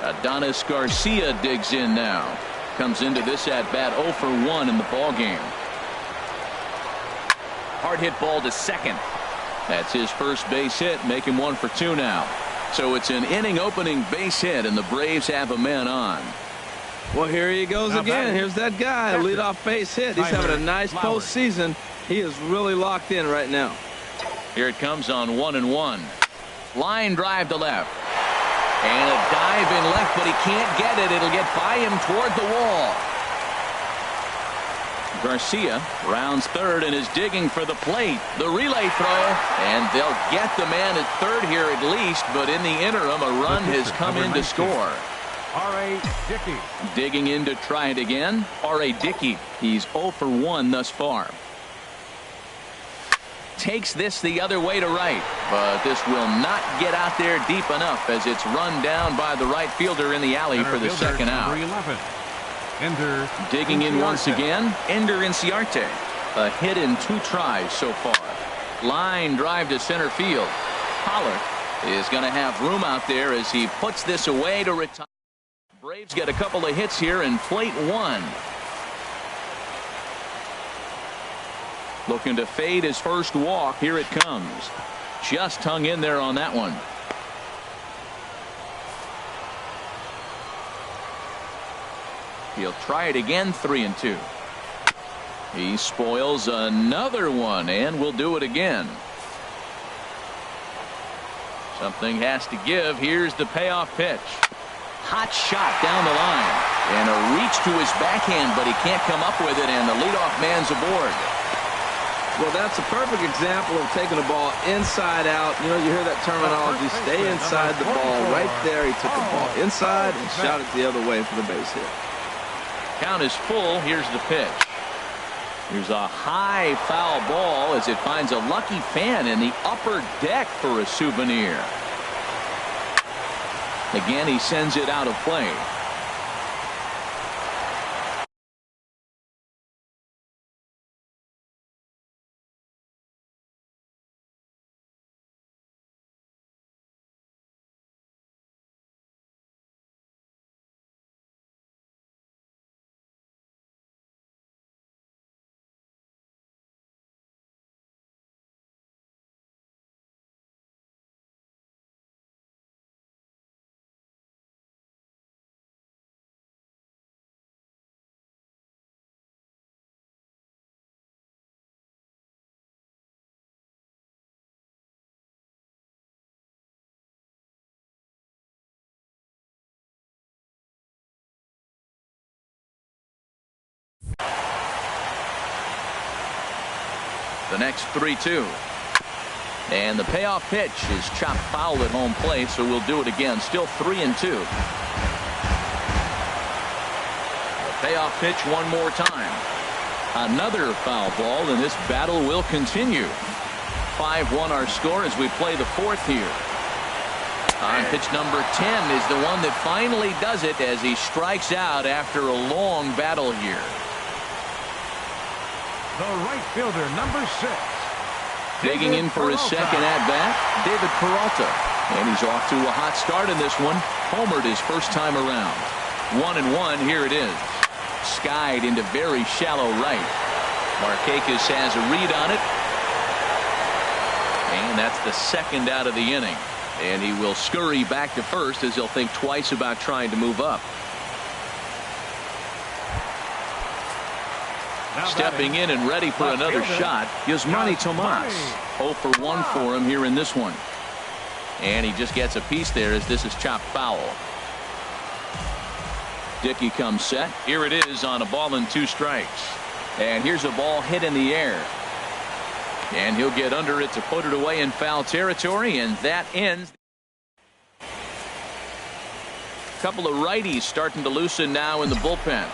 Adonis Garcia digs in now. Comes into this at bat 0 for 1 in the ball game. Hard hit ball to second. That's his first base hit, making 1 for 2 now. So it's an inning opening base hit, and the Braves have a man on. Well, here he goes again. Here's that guy, leadoff base hit. He's having a nice postseason. He is really locked in right now. Here it comes on 1-1. Line drive to left. And a dive in left, but he can't get it. It'll get by him toward the wall. Garcia rounds third and is digging for the plate. The relay throw, and they'll get the man at third here at least, but in the interim, a run has come in to score. R.A. Dickey. Digging in to try it again, R.A. Dickey. He's 0 for 1 thus far. Takes this the other way to right, but this will not get out there deep enough as it's run down by the right fielder in the alley for the second out. Digging in once again, Ender Inciarte. A hit in 2 tries so far. Line drive to center field. Pollard is going to have room out there as he puts this away to retire. Braves get a couple of hits here in plate 1. Looking to fade his first walk. Here it comes. Just hung in there on that one. He'll try it again, 3-2. He spoils another one, and will do it again. Something has to give. Here's the payoff pitch. Hot shot down the line. And a reach to his backhand, but he can't come up with it, and the leadoff man's aboard. Well, that's a perfect example of taking the ball inside out. You know, you hear that terminology, stay inside the ball. Right there, he took the ball inside and shot it the other way for the base hit. Count is full. Here's the pitch. Here's a high foul ball as it finds a lucky fan in the upper deck for a souvenir. Again, he sends it out of play. The next 3-2. And the payoff pitch is chopped foul at home plate, so we'll do it again. Still 3-2. The payoff pitch one more time. Another foul ball, and this battle will continue. 5-1 our score as we play the fourth here. On pitch number 10 is the one that finally does it as he strikes out after a long battle here. The right fielder, number 6. Digging in for his second at-bat, David Peralta. And he's off to a hot start in this one. Homered his first time around. 1-1, here it is. Skied into very shallow right. Markakis has a read on it. And that's the second out of the inning. And he will scurry back to first as he'll think twice about trying to move up. Stepping in and ready for another shot, Yasmani Tomas. 0 for 1 for him here in this one. And he just gets a piece there as this is chopped foul. Dickey comes set. Here it is on a ball and 2 strikes. And here's a ball hit in the air. And he'll get under it to put it away in foul territory, and that ends. A couple of righties starting to loosen now in the bullpen.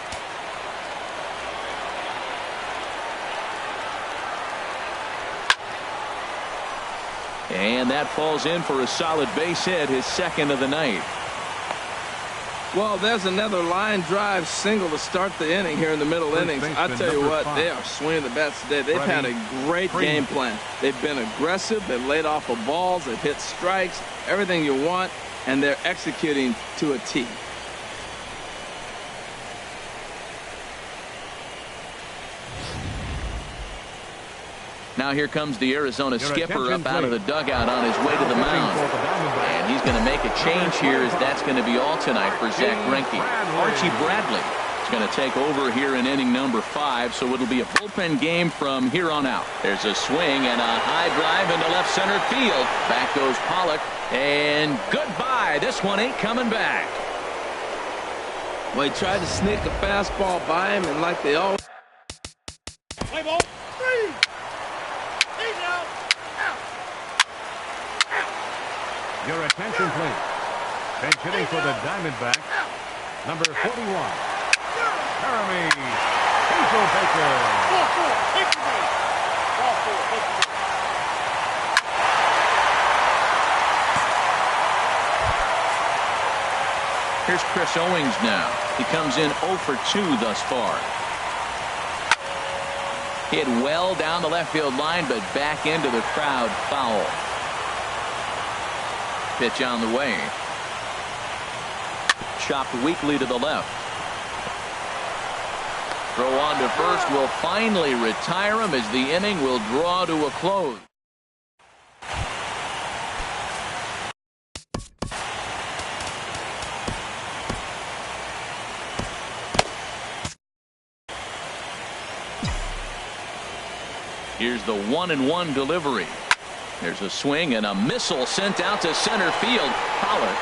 And that falls in for a solid base hit, his second of the night. Well, there's another line drive single to start the inning here in the middle innings. I tell you what, they are swinging the bats today. They've had a great game plan. They've been aggressive. They've laid off of balls. They've hit strikes, everything you want, and they're executing to a T. Now here comes the Arizona skipper up out of the dugout on his way to the mound. And he's going to make a change here as that's going to be all tonight for Zach Greinke. Archie Bradley is going to take over here in inning number 5, so it'll be a bullpen game from here on out. There's a swing and a high drive into left center field. Back goes Pollock, and goodbye. This one ain't coming back. Well, he tried to sneak a fastball by him, and like they always... Play ball. 3. Your attention, please. Bench hitting for the Diamondbacks, number 41, Jeremy Hazelbaker. Ball 4. Take the base. Ball 4. Take the base. Here's Chris Owings now. He comes in 0 for 2 thus far. Hit well down the left field line, but back into the crowd foul. Pitch on the way. Chopped weakly to the left. Throw on to first will finally retire him as the inning will draw to a close. Here's the 1-1 delivery. There's a swing and a missile sent out to center field. Pollard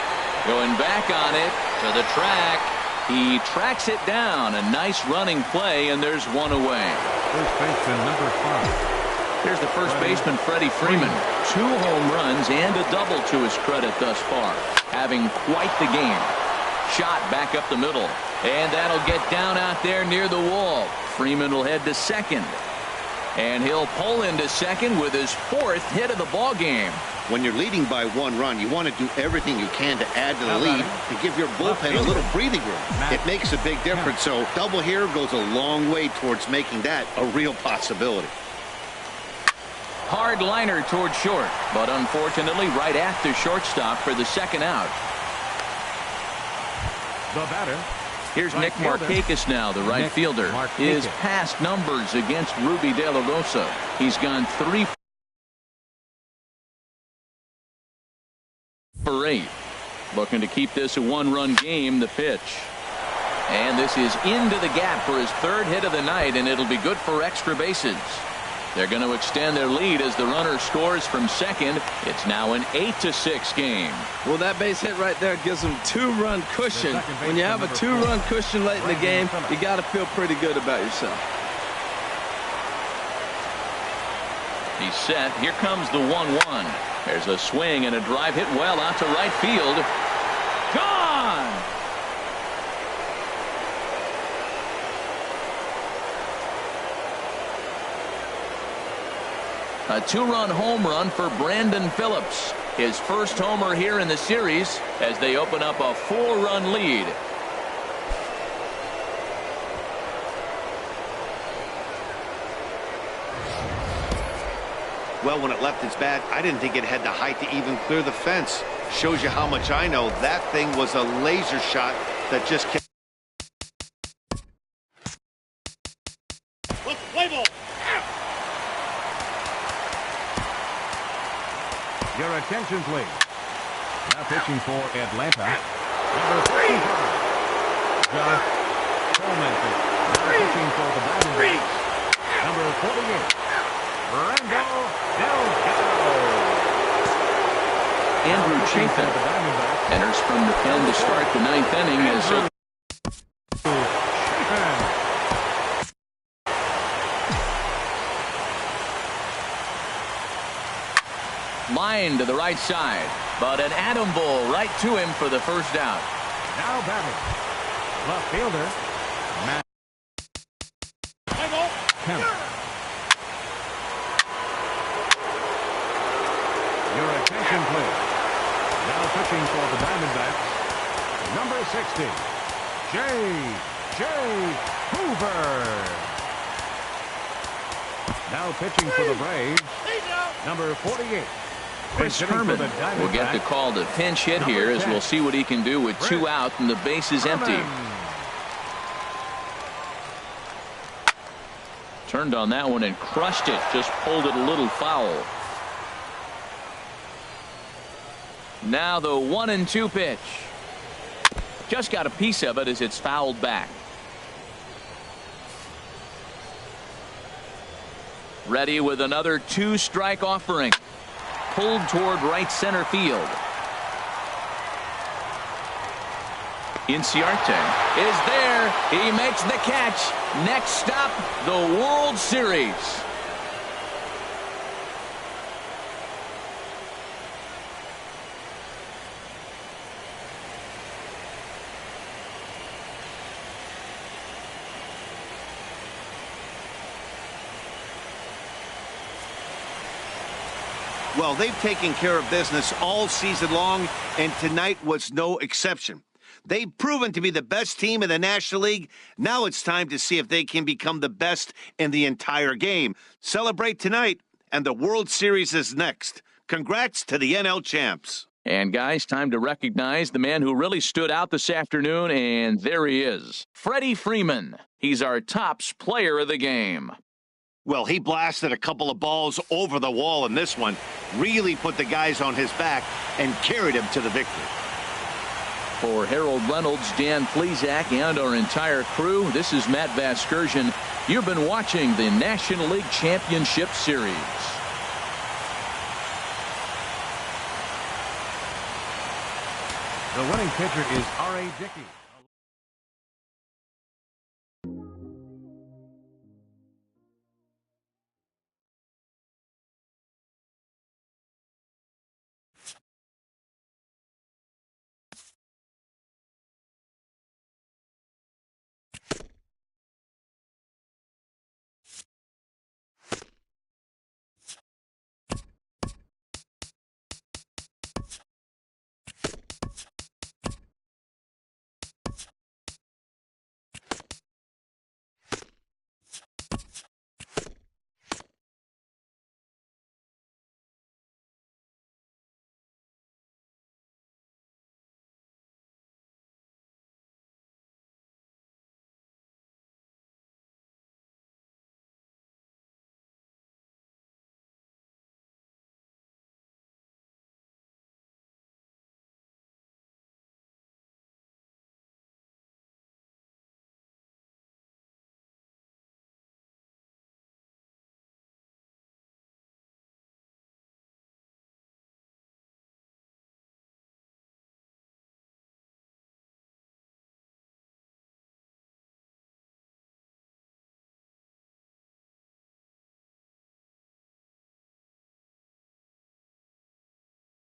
going back on it to the track. He tracks it down. A nice running play, and there's one away. First baseman number 5. Here's the first baseman, Freddie Freeman. 2 home runs and a double to his credit thus far. Having quite the game. Shot back up the middle. And that'll get down out there near the wall. Freeman will head to second. And he'll pull into second with his 4th hit of the ball game. When you're leading by 1 run, you want to do everything you can to add to the lead to give your bullpen a little breathing room. It makes a big difference, so double here goes a long way towards making that a real possibility. Hard liner toward short, but unfortunately right after shortstop for the second out. The batter. Here's Nick Markakis now, the right fielder. His past numbers against Ruby De La Rosa. He's gone 3 for 8. Looking to keep this a 1-run game. The pitch. And this is into the gap for his 3rd hit of the night, and it'll be good for extra bases. They're going to extend their lead as the runner scores from second. It's now an 8-6 game. Well, that base hit right there gives them 2-run cushion. When you have a 2-run cushion late in the game, you got to feel pretty good about yourself. He's set. Here comes the 1-1. There's a swing and a drive hit well out to right field. Gone! A 2-run home run for Brandon Phillips. His first homer here in the series as they open up a 4-run lead. Well, when it left its bat, I didn't think it had the height to even clear the fence. Shows you how much I know. That thing was a laser shot that just kept. Let's play ball. Your attention, please. Now pitching for Atlanta, number 35, Josh Flqmingpig. Now pitching for the Diamondbacks, number 48, Brando Delgado. Andrew Chafin enters from the pen to start the 9th inning as line to the right side, but an atom ball right to him for the first out. Now batting, left fielder, Matt Kemp. Your attention, please. Now pitching for the Diamondbacks, number 60, J.J. Hoover. Now pitching for the Braves, number 48. Chris Herman will get the call to pinch hit here as we'll see what he can do with 2 out and the base is empty. Turned on that one and crushed it. Just pulled it a little foul. Now the 1-2 pitch. Just got a piece of it as it's fouled back. Ready with another 2-strike offering. Pulled toward right center field. Inciarte is there. He makes the catch. Next stop, the World Series. Well, they've taken care of business all season long, and tonight was no exception. They've proven to be the best team in the National League. Now it's time to see if they can become the best in the entire game. Celebrate tonight, and the World Series is next. Congrats to the NL champs. And guys, time to recognize the man who really stood out this afternoon, and there he is. Freddie Freeman. He's our tops player of the game. Well, he blasted a couple of balls over the wall in this one, really put the guys on his back and carried him to the victory. For Harold Reynolds, Dan Flezak, and our entire crew, this is Matt Vasgersian. You've been watching the National League Championship Series. The winning pitcher is R.A. Dickey.